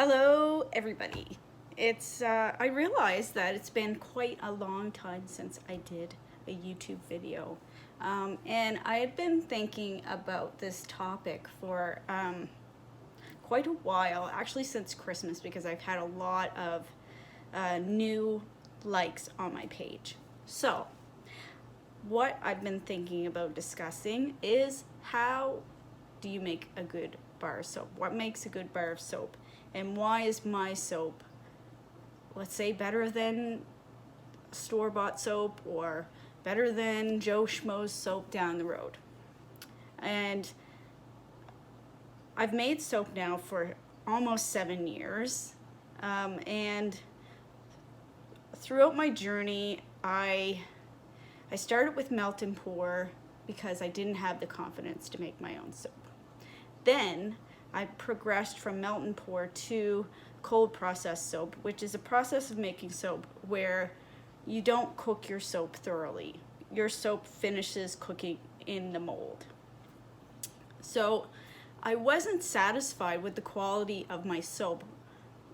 Hello, everybody. I realized that it's been quite a long time since I did a YouTube video. And I had been thinking about this topic for quite a while, actually since Christmas, because I've had a lot of new likes on my page. So, what I've been thinking about discussing is how do you make a good bar of soap? What makes a good bar of soap? And why is my soap, let's say, better than store-bought soap or better than Joe Schmo's soap down the road? And I've made soap now for almost 7 years. And throughout my journey, I started with melt and pour because I didn't have the confidence to make my own soap. Then I progressed from melt and pour to cold process soap, which is a process of making soap where you don't cook your soap thoroughly. Your soap finishes cooking in the mold. So I wasn't satisfied with the quality of my soap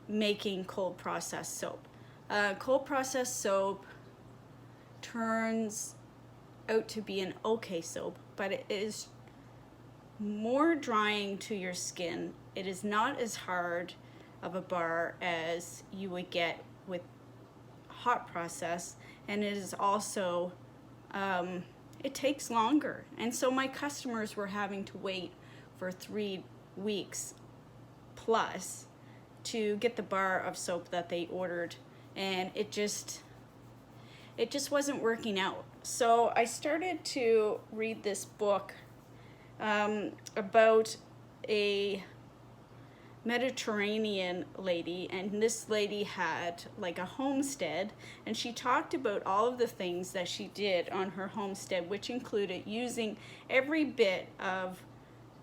making cold process soap. Cold process soap turns out to be an okay soap, but it is more drying to your skin. It is not as hard of a bar as you would get with hot process, and it is also it takes longer, and so my customers were having to wait for 3 weeks plus to get the bar of soap that they ordered, and it just wasn't working out. So I started to read this book about a Mediterranean lady, and this lady had like a homestead, and she talked about all of the things that she did on her homestead, which included using every bit of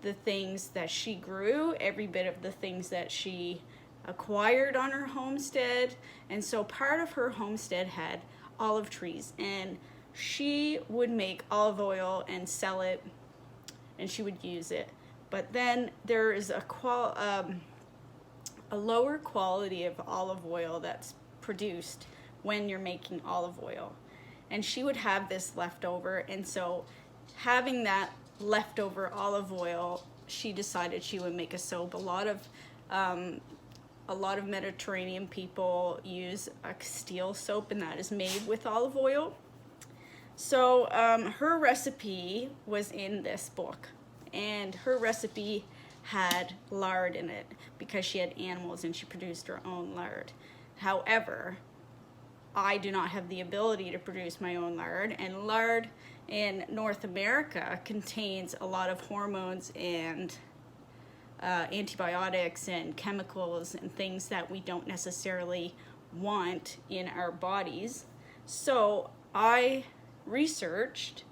the things that she grew, every bit of the things that she acquired on her homestead. And so part of her homestead had olive trees, and she would make olive oil and sell it, and she would use it. But then there is a lower quality of olive oil that's produced when you're making olive oil, and she would have this left over. And so having that leftover olive oil, she decided she would make a soap. A lot of Mediterranean people use a Castile soap, and that is made with olive oil. So her recipe was in this book, and her recipe had lard in it because she had animals and she produced her own lard. However, I do not have the ability to produce my own lard, and lard in North America contains a lot of hormones and antibiotics and chemicals and things that we don't necessarily want in our bodies. So I researched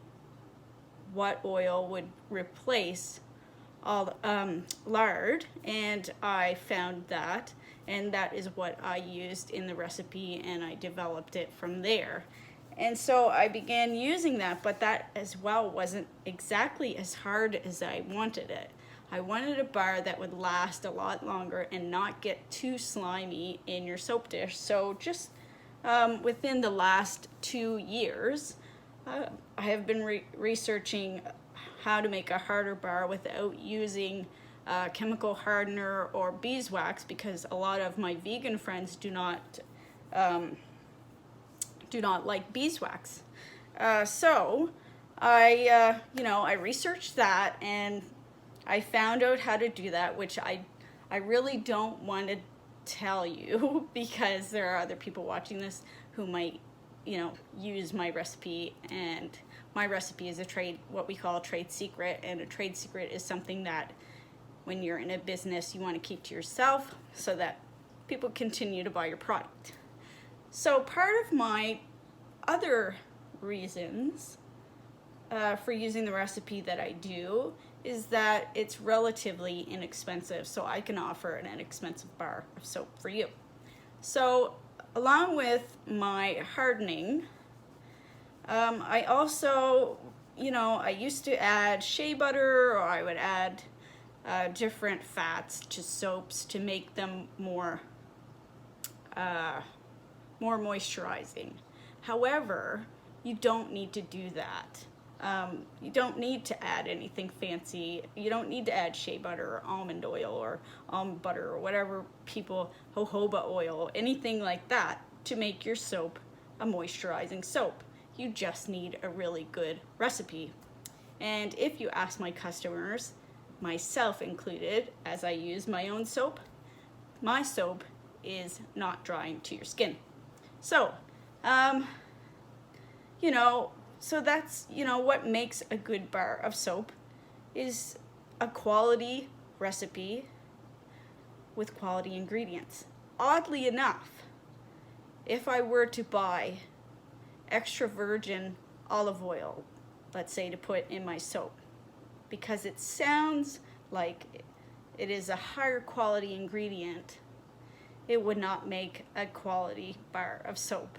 what oil would replace all lard, and I found that, and that is what I used in the recipe, and I developed it from there. And so I began using that, but that as well wasn't exactly as hard as I wanted it. I wanted a bar that would last a lot longer and not get too slimy in your soap dish. So just within the last 2 years, I have been researching how to make a harder bar without using chemical hardener or beeswax, because a lot of my vegan friends do not like beeswax. So I researched that, and I found out how to do that, which I really don't want to tell you because there are other people watching this who might use my recipe, and my recipe is what we call a trade secret, and a trade secret is something that when you're in a business you want to keep to yourself so that people continue to buy your product. So part of my other reasons for using the recipe that I do is that it's relatively inexpensive, so I can offer an inexpensive bar of soap for you. So along with my hardening, I also, I used to add shea butter, or I would add different fats to soaps to make them more moisturizing. However, you don't need to do that. You don't need to add anything fancy. You don't need to add shea butter or almond oil or almond butter or whatever people, jojoba oil, anything like that to make your soap a moisturizing soap. You just need a really good recipe. And if you ask my customers, myself included, as I use my own soap, my soap is not drying to your skin. So, so that's, what makes a good bar of soap is a quality recipe with quality ingredients. Oddly enough, if I were to buy extra virgin olive oil, let's say, to put in my soap, because it sounds like it is a higher quality ingredient, it would not make a quality bar of soap.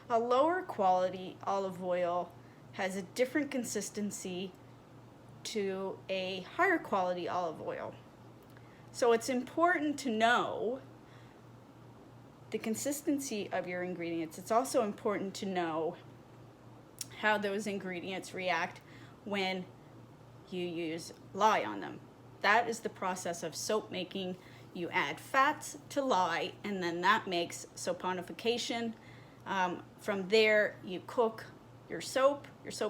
A lower quality olive oil has a different consistency to a higher quality olive oil. So it's important to know the consistency of your ingredients. It's also important to know how those ingredients react when you use lye on them. That is the process of soap making. You add fats to lye, and then that makes saponification. From there, you cook your soap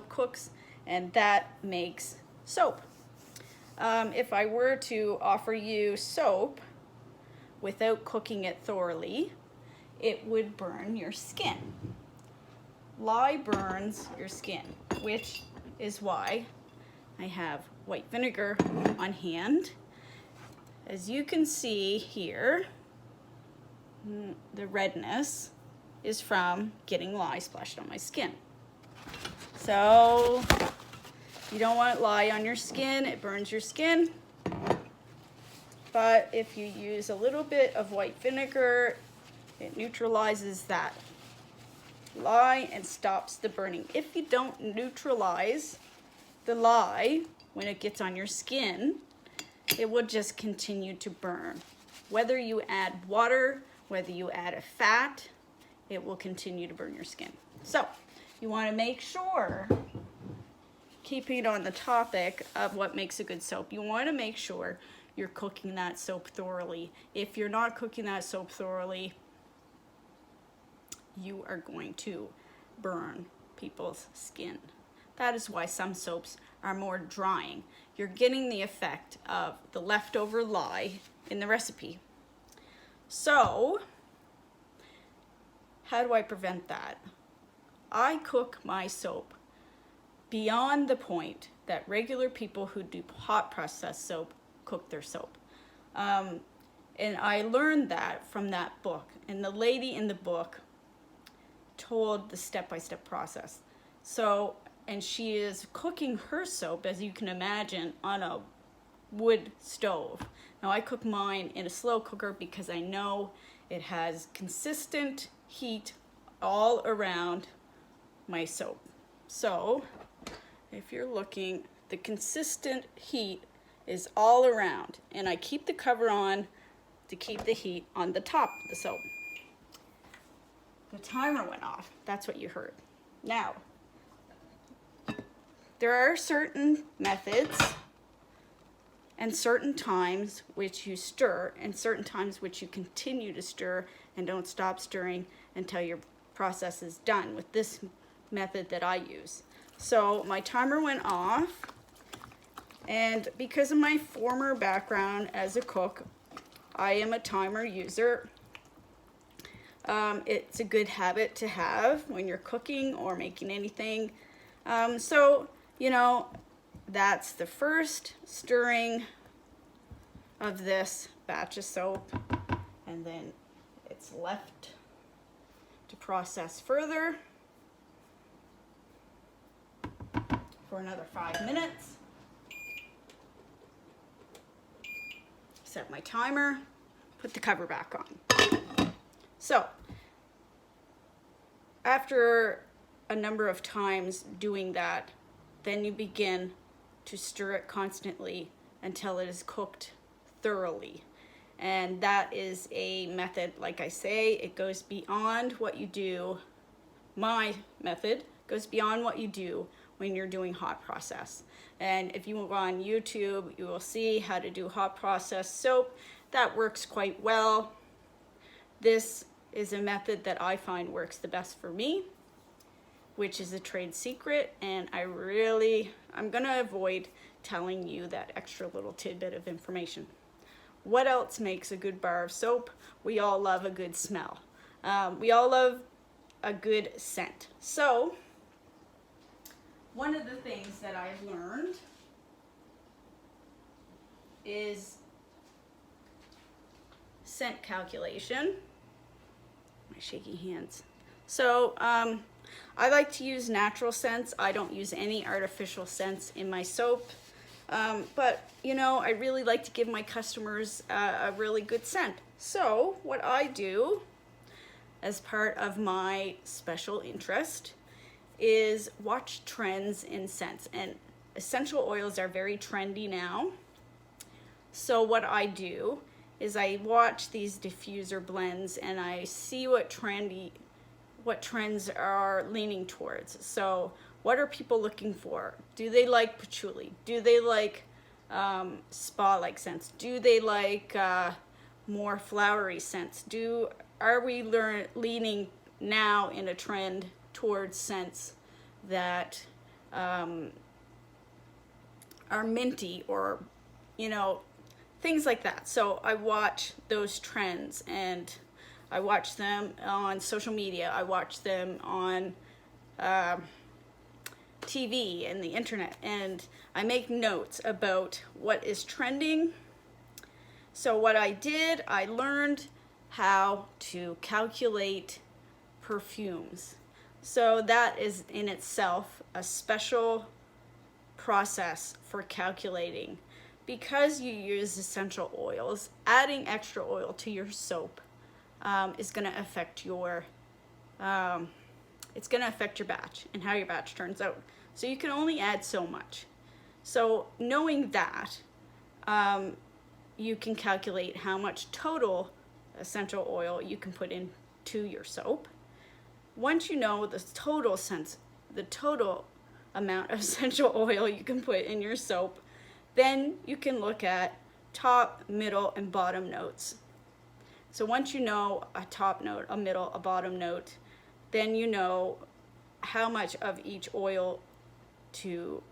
cooks, and that makes soap. If I were to offer you soap without cooking it thoroughly, it would burn your skin. Lye burns your skin, which is why I have white vinegar on hand. As you can see here, the redness is from getting lye splashed on my skin. So you don't want lye on your skin, it burns your skin. But if you use a little bit of white vinegar, it neutralizes that lye and stops the burning. If you don't neutralize the lye when it gets on your skin, it will just continue to burn. Whether you add water, whether you add a fat, it will continue to burn your skin. So you want to make sure, keeping on the topic of what makes a good soap, you want to make sure you're cooking that soap thoroughly. If you're not cooking that soap thoroughly, you are going to burn people's skin. That is why some soaps are more drying. You're getting the effect of the leftover lye in the recipe. So, how do I prevent that? I cook my soap beyond the point that regular people who do hot processed soap cook their soap. And I learned that from that book. And the lady in the book told the step-by-step process. So, and she is cooking her soap, as you can imagine, on a wood stove. Now I cook mine in a slow cooker because I know it has consistent heat all around my soap. So if you're looking, the consistent heat is all around, and I keep the cover on to keep the heat on the top of the soap. The timer went off. That's what you heard. Now, there are certain methods and certain times which you stir and certain times which you continue to stir and don't stop stirring until your process is done with this method that I use. So my timer went off, and because of my former background as a cook, I am a timer user. It's a good habit to have when you're cooking or making anything. So, you know, that's the first stirring of this batch of soap, and then it's left to process further for another 5 minutes. Set my timer, put the cover back on. So, after a number of times doing that, then you begin to stir it constantly until it is cooked thoroughly. And that is a method, like I say, it goes beyond what you do. My method goes beyond what you do when you're doing hot process. And if you go on YouTube, you will see how to do hot process soap. That works quite well. This is a method that I find works the best for me, which is a trade secret, and I'm gonna avoid telling you that extra little tidbit of information. What else makes a good bar of soap? We all love a good smell. We all love a good scent. So, one of the things that I've learned is scent calculation. My shaky hands. So, I like to use natural scents. I don't use any artificial scents in my soap. But, you know, I really like to give my customers a really good scent. So, what I do as part of my special interest is watch trends in scents. And essential oils are very trendy now. So what I do is I watch these diffuser blends and I see what trends are leaning towards. So what are people looking for? Do they like patchouli? Do they like spa-like scents? Do they like more flowery scents? Are we leaning now in a trend towards scents that are minty, or, you know, things like that. So I watch those trends, and I watch them on social media. I watch them on TV and the internet, and I make notes about what is trending. So what I did, I learned how to calculate perfumes. So that is in itself a special process for calculating. Because you use essential oils, adding extra oil to your soap is going to affect your batch and how your batch turns out. So you can only add so much. So knowing that, you can calculate how much total essential oil you can put into your soap. Once you know the total amount of essential oil you can put in your soap, then you can look at top, middle, and bottom notes. So once you know a top note, a middle, a bottom note, then you know how much of each oil to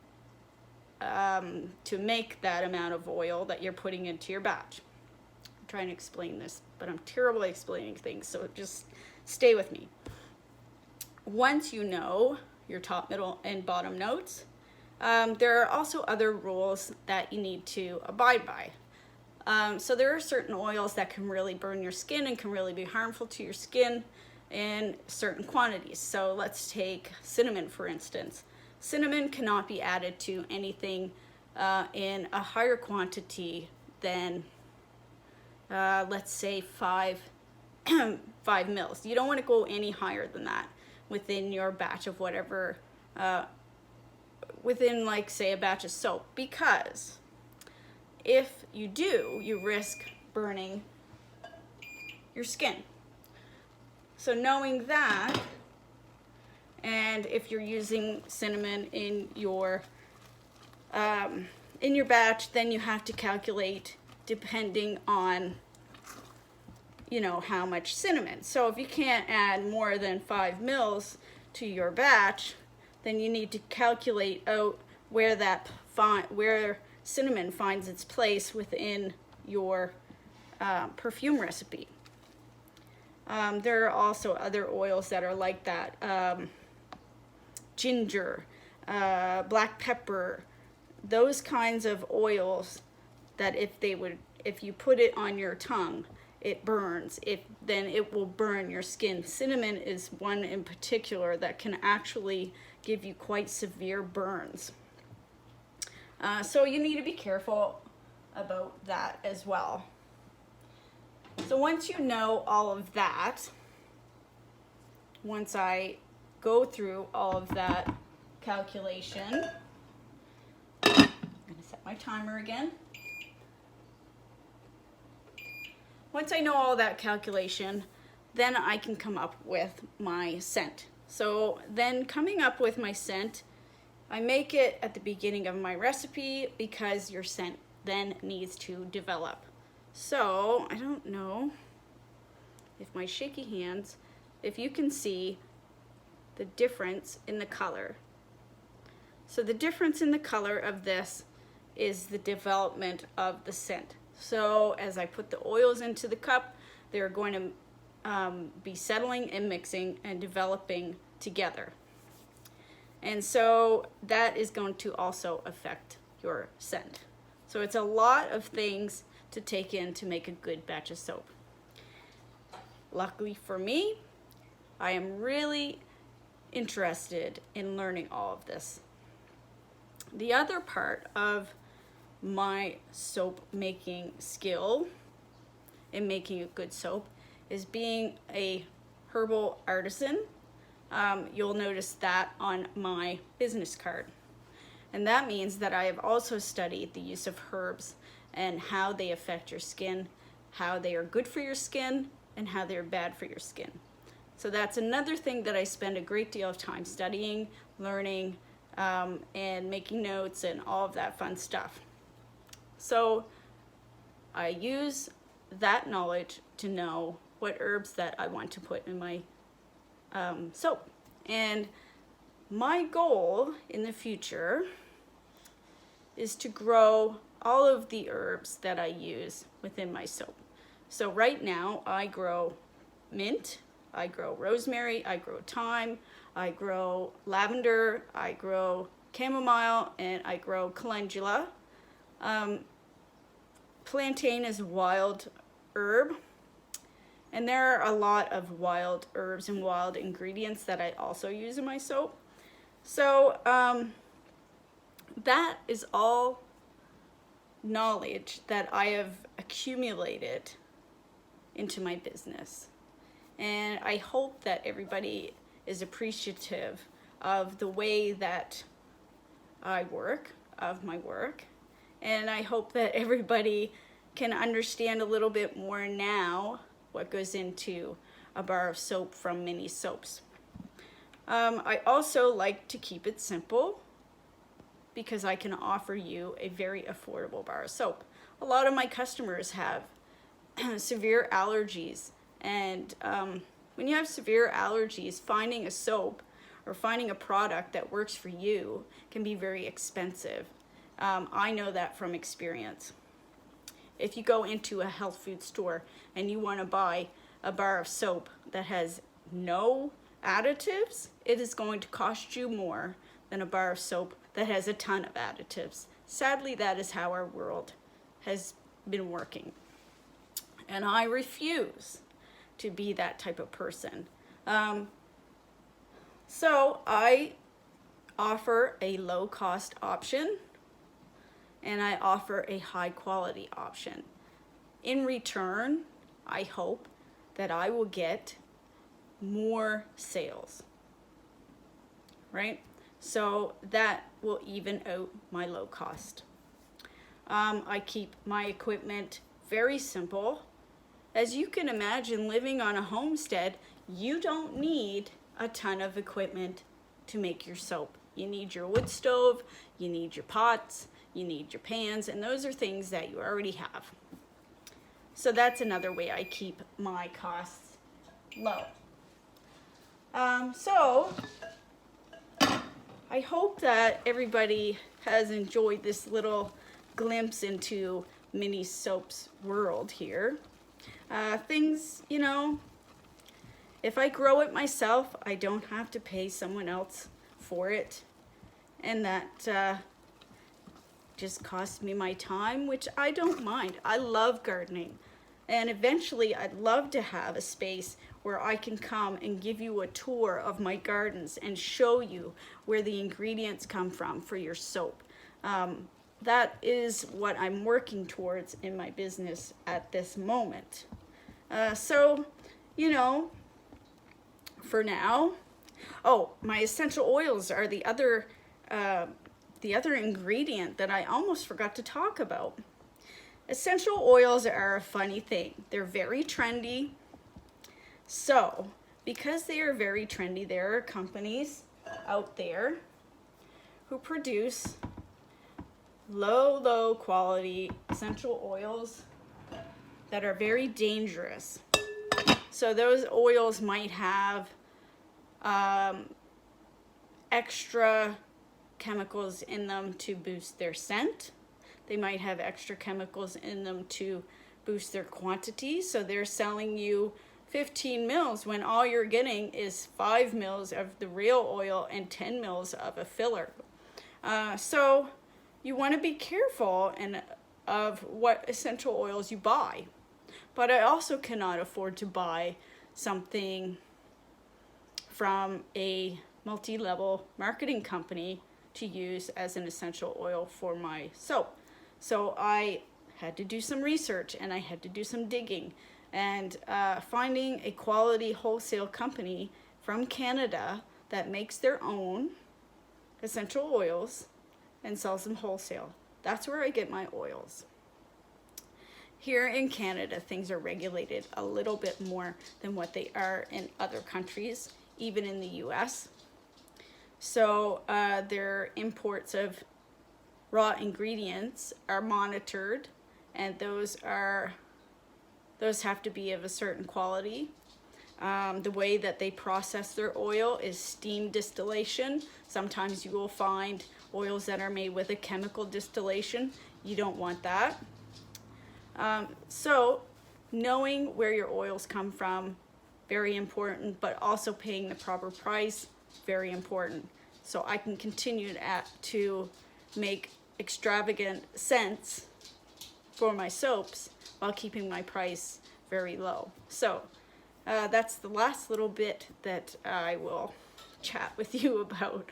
make that amount of oil that you're putting into your batch. I'm trying to explain this, but I'm terrible at explaining things, so just stay with me. Once you know your top, middle, and bottom notes, there are also other rules that you need to abide by. So there are certain oils that can really burn your skin and can really be harmful to your skin in certain quantities. So let's take cinnamon, for instance. Cinnamon cannot be added to anything in a higher quantity than, let's say, 5 mils. You don't want to go any higher than that within your batch of whatever, within, like, say, a batch of soap, because if you do, you risk burning your skin. So knowing that, and if you're using cinnamon in your batch, then you have to calculate depending on, you know, how much cinnamon. So if you can't add more than 5 mils to your batch, then you need to calculate out where where cinnamon finds its place within your perfume recipe. There are also other oils that are like that. Ginger, black pepper, those kinds of oils that if you put it on your tongue, it burns. Then it will burn your skin. Cinnamon is one in particular that can actually give you quite severe burns. So you need to be careful about that as well. So once you know all of that, once I go through all of that calculation, my timer again. Once I know all that calculation, then I can come up with my scent. So then coming up with my scent, I make it at the beginning of my recipe because your scent then needs to develop. So I don't know if my shaky hands, if you can see the difference in the color. So the difference in the color of this is the development of the scent. So as I put the oils into the cup, they're going to be settling and mixing and developing together. And so that is going to also affect your scent. So it's a lot of things to take in to make a good batch of soap. Luckily for me, I am really interested in learning all of this. The other part of my soap making skill in making a good soap is being a herbal artisan. You'll notice that on my business card. And that means that I have also studied the use of herbs and how they affect your skin, how they are good for your skin, and how they are bad for your skin. So that's another thing that I spend a great deal of time studying, learning, and making notes and all of that fun stuff. So I use that knowledge to know what herbs that I want to put in my soap. And my goal in the future is to grow all of the herbs that I use within my soap. So right now I grow mint, I grow rosemary, I grow thyme, I grow lavender, I grow chamomile, and I grow calendula. Plantain is a wild herb, and there are a lot of wild herbs and wild ingredients that I also use in my soap. So that is all knowledge that I have accumulated into my business. And I hope that everybody is appreciative of the way that I work, of my work. And I hope that everybody can understand a little bit more now what goes into a bar of soap from Mini Soaps. I also like to keep it simple because I can offer you a very affordable bar of soap. A lot of my customers have severe allergies, and when you have severe allergies, finding a soap or finding a product that works for you can be very expensive. I know that from experience. If you go into a health food store and you want to buy a bar of soap that has no additives, it is going to cost you more than a bar of soap that has a ton of additives. Sadly, that is how our world has been working. And I refuse to be that type of person. So I offer a low-cost option, and I offer a high-quality option. In return, I hope that I will get more sales, right? So that will even out my low cost. I keep my equipment very simple. As you can imagine, living on a homestead, you don't need a ton of equipment to make your soap. You need your wood stove, you need your pots, you need your pans, and those are things that you already have. So that's another way I keep my costs low. So I hope that everybody has enjoyed this little glimpse into Mini Soap's world here. Things, you know, if I grow it myself, I don't have to pay someone else for it. And that just costs me my time, which I don't mind. I love gardening. And eventually I'd love to have a space where I can come and give you a tour of my gardens and show you where the ingredients come from for your soap. That is what I'm working towards in my business at this moment. So, you know, for now, oh, my essential oils are the other the other ingredient that I almost forgot to talk about. Essential oils are a funny thing. They're very trendy. So, because they are very trendy, there are companies out there who produce low quality essential oils that are very dangerous. So those oils might have extra chemicals in them to boost their scent. They might have extra chemicals in them to boost their quantity. So they're selling you 15 mils when all you're getting is 5 mils of the real oil and 10 mils of a filler. So you want to be careful of what essential oils you buy. But I also cannot afford to buy something from a multi-level marketing company to use as an essential oil for my soap. So I had to do some research and I had to do some digging, and finding a quality wholesale company from Canada that makes their own essential oils and sells them wholesale. That's where I get my oils. Here in Canada, things are regulated a little bit more than what they are in other countries, even in the US. So their imports of raw ingredients are monitored, and those have to be of a certain quality. The way that they process their oil is steam distillation. Sometimes you will find oils that are made with a chemical distillation. You don't want that. So knowing where your oils come from, very important, but also paying the proper price, very important. So I can continue to make extravagant scents for my soaps while keeping my price very low. So that's the last little bit that I will chat with you about.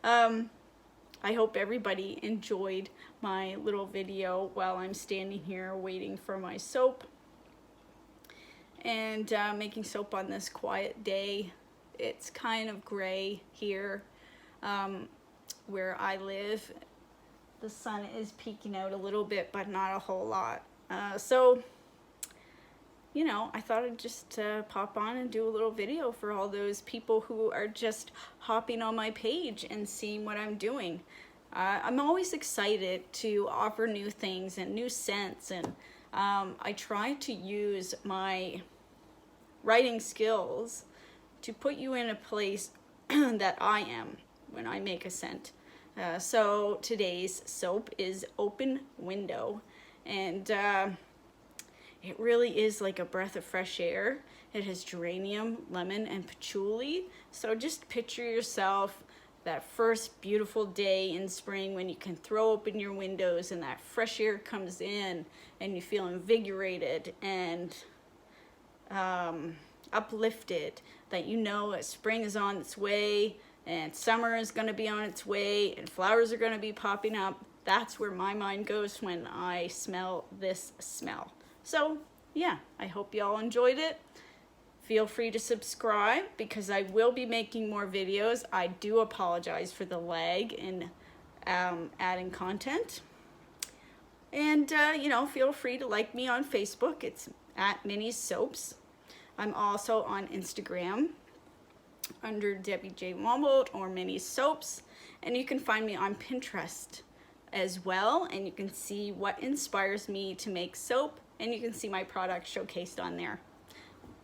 I hope everybody enjoyed my little video while I'm standing here waiting for my soap and making soap on this quiet day. It's kind of gray here where I live. The sun is peeking out a little bit, but not a whole lot. So, you know, I thought I'd just pop on and do a little video for all those people who are just hopping on my page and seeing what I'm doing. I'm always excited to offer new things and new scents, and I try to use my writing skills to put you in a place that I am when I make a scent. So today's soap is Open Window, and it really is like a breath of fresh air. It has geranium, lemon, and patchouli. So just picture yourself that first beautiful day in spring when you can throw open your windows and that fresh air comes in and you feel invigorated and uplifted, that you know that spring is on its way and summer is going to be on its way and flowers are going to be popping up. That's where my mind goes when I smell this smell. So yeah, I hope you all enjoyed it. Feel free to subscribe because I will be making more videos. I do apologize for the lag in adding content. And you know, feel free to like me on Facebook. It's at Minnie's Soaps. I'm also on Instagram under Debbie J. Wombold or Minnie's Soaps. And you can find me on Pinterest as well. And you can see what inspires me to make soap. And you can see my products showcased on there.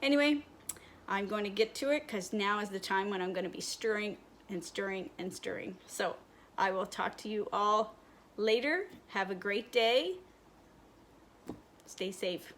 Anyway, I'm going to get to it because now is the time when I'm going to be stirring and stirring and stirring. So I will talk to you all later. Have a great day. Stay safe.